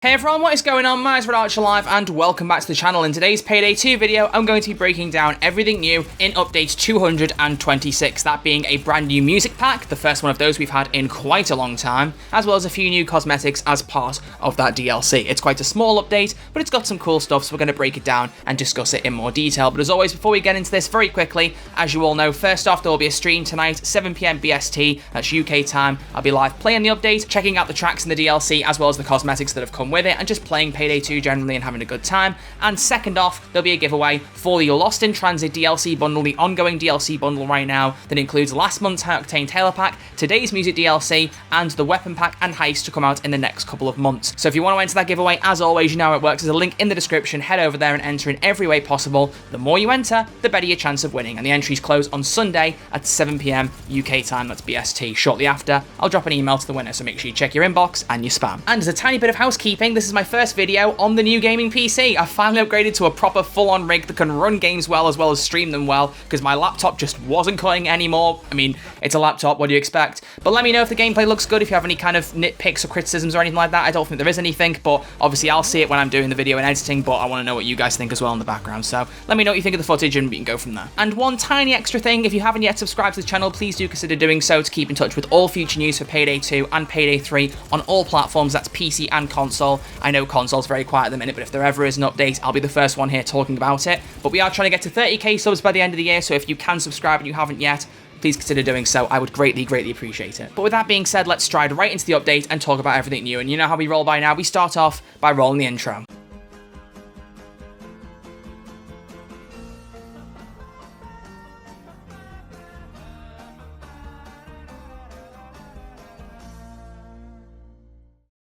Hey everyone, what is going on? My name's MrWombat Live and welcome back to the channel. In today's Payday 2 video, I'm going to be breaking down everything new in update 226, that being a brand new music pack, the first one of those we've had in quite a long time, as well as a few new cosmetics as part of that DLC. It's quite a small update, but it's got some cool stuff, so we're going to break it down and discuss it in more detail. But as always, before we get into this very quickly, as you all know, first off, there will be a stream tonight, 7 PM BST, that's UK time. I'll be live playing the update, checking out the tracks in the DLC, as well as the cosmetics that have come with it, and just playing Payday 2 generally and having a good time. And second off, there'll be a giveaway for the Lost in Transit DLC bundle, the ongoing DLC bundle right now that includes last month's High Octane Taylor pack, today's music DLC, and the weapon pack and heist to come out in the next couple of months. So if you want to enter that giveaway, as always, you know how it works. There's a link in the description. Head over there and enter in every way possible. The more you enter, the better your chance of winning. And the entries close on Sunday at 7 PM UK time, that's BST. Shortly after, I'll drop an email to the winner, so make sure you check your inbox and your spam. And as a tiny bit of housekeeping, this is my first video on the new gaming PC. I finally upgraded to a proper full-on rig that can run games well as stream them well, because my laptop just wasn't cutting anymore. I mean, it's a laptop, what do you expect? But let me know if the gameplay looks good, if you have any kind of nitpicks or criticisms or anything like that. I don't think there is anything, but obviously I'll see it when I'm doing the video and editing, but I want to know what you guys think as well in the background. So let me know what you think of the footage and we can go from there. And one tiny extra thing, if you haven't yet subscribed to the channel, please do consider doing so to keep in touch with all future news for Payday 2 and Payday 3 on all platforms. That's PC and console. I know console's very quiet at the minute, but if there ever is an update, I'll be the first one here talking about it. But we are trying to get to 30k subs by the end of the year, so if you can subscribe and you haven't yet, please consider doing so. I would greatly appreciate it. But with that being said, let's stride right into the update and talk about everything new. And you know how we roll by now. We start off by rolling the intro.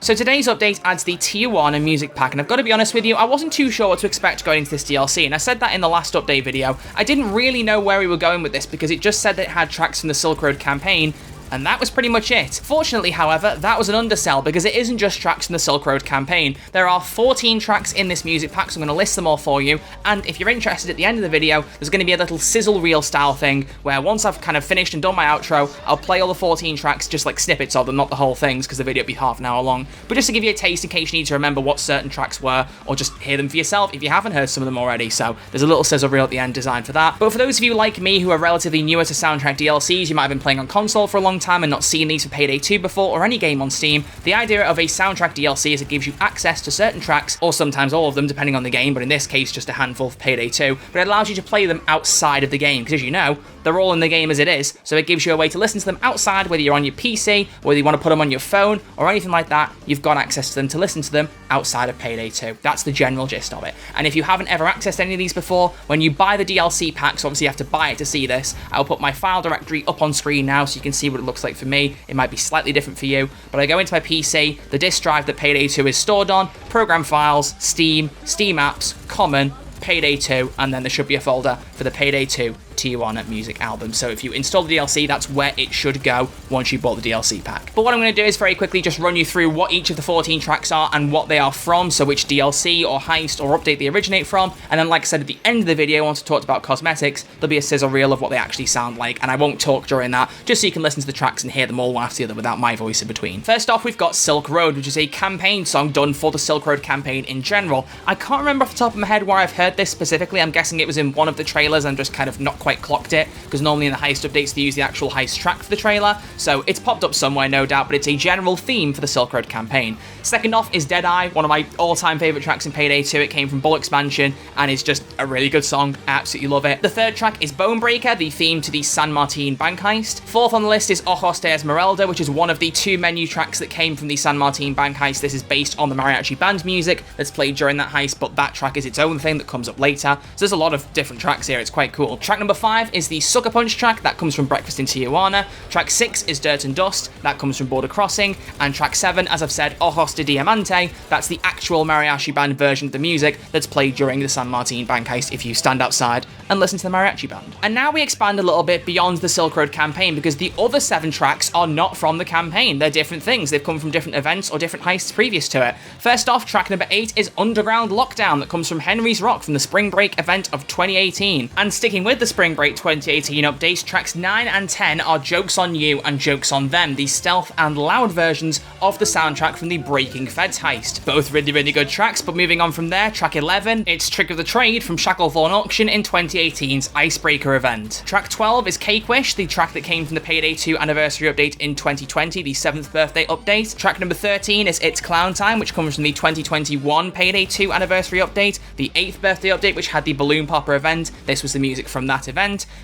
So today's update adds the Tijuana music pack, and I've got to be honest with you, I wasn't too sure what to expect going into this DLC, and I said that in the last update video. I didn't really know where we were going with this because it just said that it had tracks from the Silk Road campaign, and that was pretty much it. Fortunately, however, that was an undersell because it isn't just tracks from the Silk Road campaign. There are 14 tracks in this music pack, so I'm going to list them all for you, and if you're interested, at the end of the video, there's going to be a little Sizzle reel style thing where once I've kind of finished and done my outro, I'll play all the 14 tracks, just like snippets of them, not the whole things, because the video will be half an hour long, but just to give you a taste in case you need to remember what certain tracks were, or just hear them for yourself if you haven't heard some of them already. So there's a little Sizzle reel at the end designed for that. But for those of you like me who are relatively newer to soundtrack DLCs, you might have been playing on console for a long time and not seen these for Payday 2 before, or any game on Steam, the idea of a soundtrack DLC is it gives you access to certain tracks, or sometimes all of them depending on the game, but in this case just a handful for Payday 2, but it allows you to play them outside of the game, because as you know, they're all in the game as it is, so it gives you a way to listen to them outside, whether you're on your PC, whether you want to put them on your phone, or anything like that, you've got access to them to listen to them outside of Payday 2. That's the general gist of it. And if you haven't ever accessed any of these before, when you buy the DLC pack, so obviously you have to buy it to see this, I'll put my file directory up on screen now so you can see what it looks like for me. It might be slightly different for you, but I go into my PC, the disk drive that Payday 2 is stored on, program files, Steam, Steam apps, common, Payday 2, and then there should be a folder for the Payday 2 Tijuana music album. So if you install the DLC, that's where it should go once you bought the DLC pack. But what I'm going to do is very quickly just run you through what each of the 14 tracks are and what they are from, so which DLC or heist or update they originate from, and then like I said at the end of the video, once I talked about cosmetics, there'll be a sizzle reel of what they actually sound like, and I won't talk during that, just so you can listen to the tracks and hear them all one after the other without my voice in between. First off, we've got Silk Road, which is a campaign song done for the Silk Road campaign in general. I can't remember off the top of my head where I've heard this specifically. I'm guessing it was in one of the trailers and just kind of not quite clocked it, because normally in the heist updates they use the actual heist track for the trailer, so it's popped up somewhere no doubt, but it's a general theme for the Silk Road campaign. Second off is Deadeye, one of my all-time favourite tracks in Payday 2. It came from Bull Expansion and is just a really good song. I absolutely love it. The third track is Bonebreaker, the theme to the San Martin bank heist. Fourth on the list is Ojos de Esmeralda, which is one of the two menu tracks that came from the San Martin bank heist. This is based on the mariachi band music that's played during that heist, but that track is its own thing that comes up later. So there's a lot of different tracks here, it's quite cool. Track number 5 is the Sucker Punch track, that comes from Breakfast in Tijuana. Track 6 is Dirt and Dust, that comes from Border Crossing. And track 7, as I've said, Ojos de Diamante, that's the actual mariachi band version of the music that's played during the San Martin bank heist if you stand outside and listen to the mariachi band. And now we expand a little bit beyond the Silk Road campaign, because the other 7 tracks are not from the campaign. They're different things. They've come from different events or different heists previous to it. First off, track number 8 is Underground Lockdown, that comes from Henry's Rock from the Spring Break event of 2018. And sticking with the Spring Spring Break 2018 updates, tracks 9 and 10 are Jokes on You and Jokes on Them, the stealth and loud versions of the soundtrack from the Breaking Feds heist. Both really good tracks, but moving on from there, track 11, it's Trick of the Trade from Shacklethorne Auction in 2018's Icebreaker event. Track 12 is Cake Wish, the track that came from the Payday 2 anniversary update in 2020, the 7th birthday update. Track number 13 is It's Clown Time, which comes from the 2021 Payday 2 anniversary update, the 8th birthday update, which had the Balloon Popper event. This was the music from that event.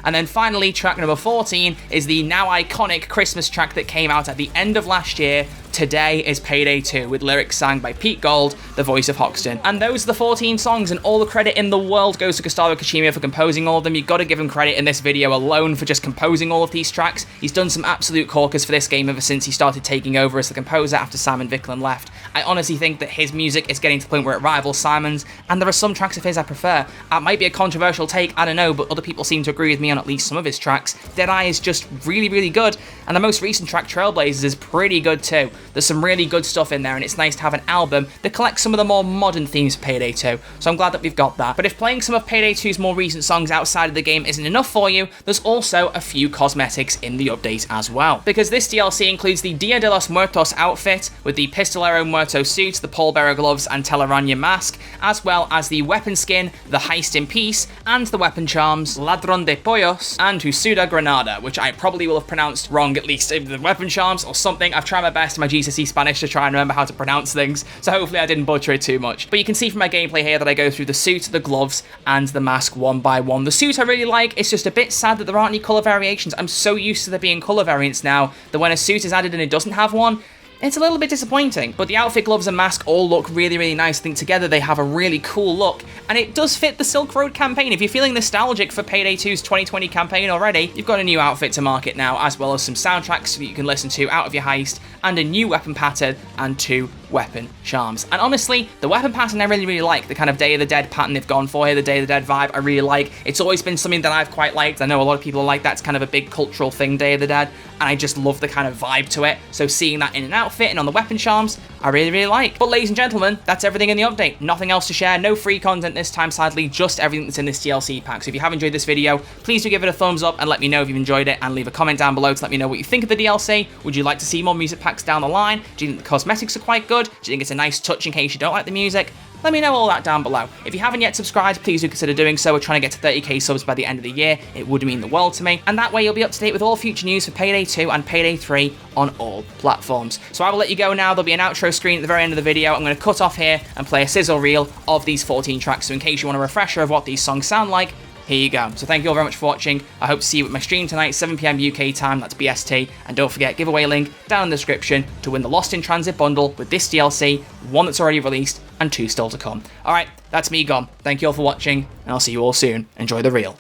And then finally, track number 14 is the now iconic Christmas track that came out at the end of last year, Today is Payday 2, with lyrics sang by Pete Gold, the voice of Hoxton. And those are the 14 songs, and all the credit in the world goes to Gustavo Kashima for composing all of them. You've got to give him credit in this video alone for just composing all of these tracks. He's done some absolute corkers for this game ever since he started taking over as the composer after Simon Viklin left. I honestly think that his music is getting to the point where it rivals Simon's, and there are some tracks of his I prefer. It might be a controversial take, I don't know, but other people seem to agree with me on at least some of his tracks. Deadeye is just really good, and the most recent track, Trailblazers, is pretty good too. There's some really good stuff in there, and it's nice to have an album that collects some of the more modern themes of Payday 2, so I'm glad that we've got that. But if playing some of Payday 2's more recent songs outside of the game isn't enough for you, there's also a few cosmetics in the update as well. Because this DLC includes the Dia de los Muertos outfit, with the Pistolero Muerto suit, the pallbearer gloves and Telaraña mask, as well as the weapon skin, the Heist in Peace, and the weapon charms, Ladron de Pollos and Husuda Granada, which I probably will have pronounced wrong, at least the weapon charms or something. I've tried my best in my GCSE Spanish to try and remember how to pronounce things, so hopefully I didn't butcher it too much. But you can see from my gameplay here that I go through the suit, the gloves, and the mask one by one. The suit I really like. It's just a bit sad that there aren't any colour variations. I'm so used to there being colour variants now that when a suit is added and it doesn't have one, it's a little bit disappointing. But the outfit, gloves, and mask all look really nice. I think together they have a really cool look, and it does fit the Silk Road campaign. If you're feeling nostalgic for Payday 2's 2020 campaign already, you've got a new outfit to market now, as well as some soundtracks that you can listen to out of your heist, and a new weapon pattern, and 2 weapon charms. And honestly, the weapon pattern I really like. The kind of Day of the Dead pattern they've gone for here, the Day of the Dead vibe, I really like. It's always been something that I've quite liked. I know a lot of people like that. It's kind of a big cultural thing, Day of the Dead, and I just love the kind of vibe to it. So seeing that in an outfit and on the weapon charms, I really like. But ladies and gentlemen, that's everything in the update. Nothing else to share, no free content this time, sadly, just everything that's in this DLC pack. So if you have enjoyed this video, please do give it a thumbs up and let me know if you've enjoyed it, and leave a comment down below to let me know what you think of the DLC. Would you like to see more music packs down the line? Do you think the cosmetics are quite good? Do you think it's a nice touch in case you don't like the music? Let me know all that down below. If you haven't yet subscribed, please do consider doing so. We're trying to get to 30k subs by the end of the year. It would mean the world to me. And that way you'll be up to date with all future news for Payday 2 and Payday 3 on all platforms. So I will let you go now. There'll be an outro screen at the very end of the video. I'm going to cut off here and play a sizzle reel of these 14 tracks. So in case you want a refresher of what these songs sound like, here you go. So thank you all very much for watching. I hope to see you at my stream tonight, 7 PM UK time, that's BST. And don't forget, giveaway link down in the description to win the Lost in Transit bundle with this DLC, 1 that's already released and 2 still to come. Alright, that's me gone. Thank you all for watching, and I'll see you all soon. Enjoy the reel.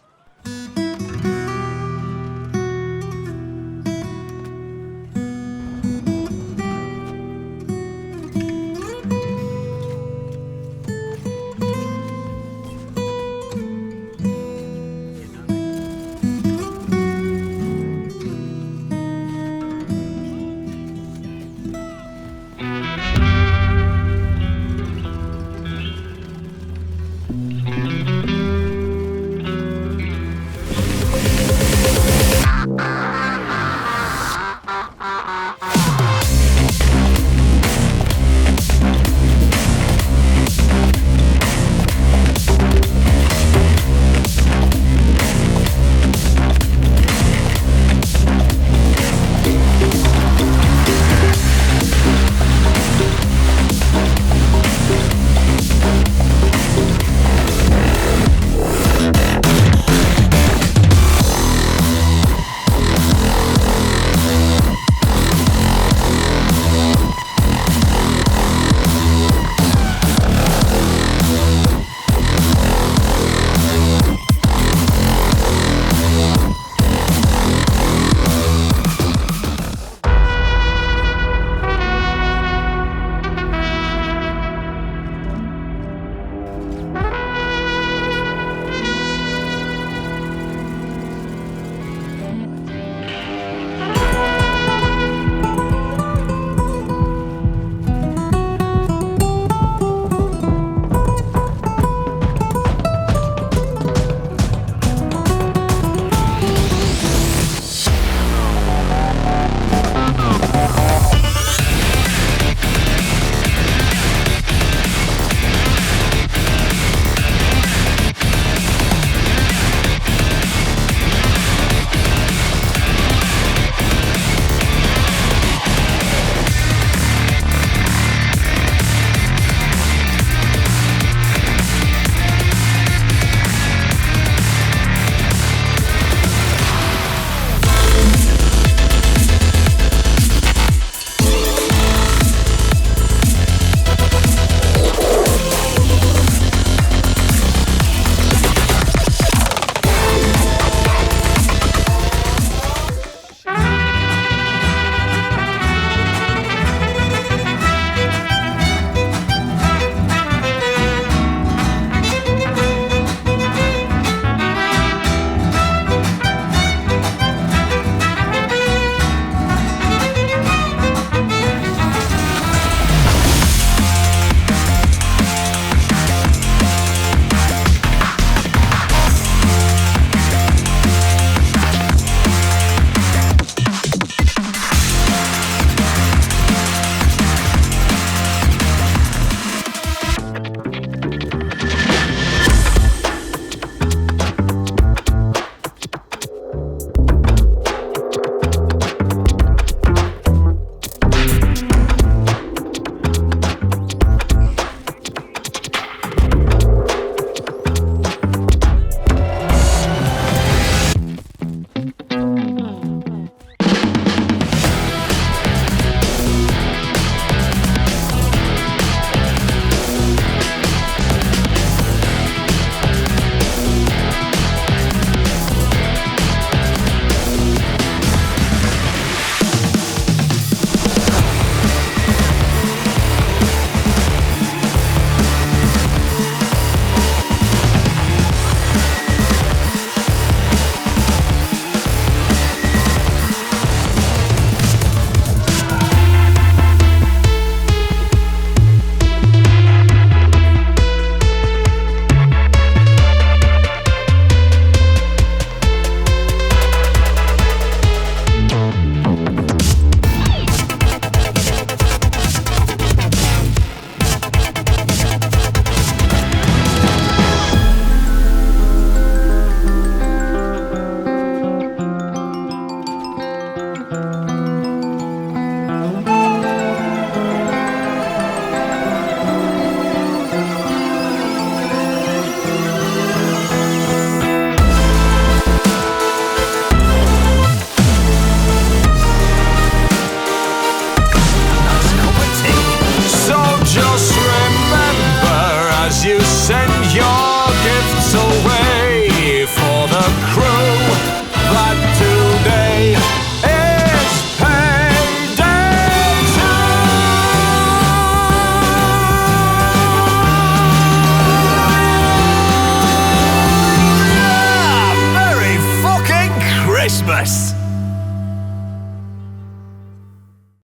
so well.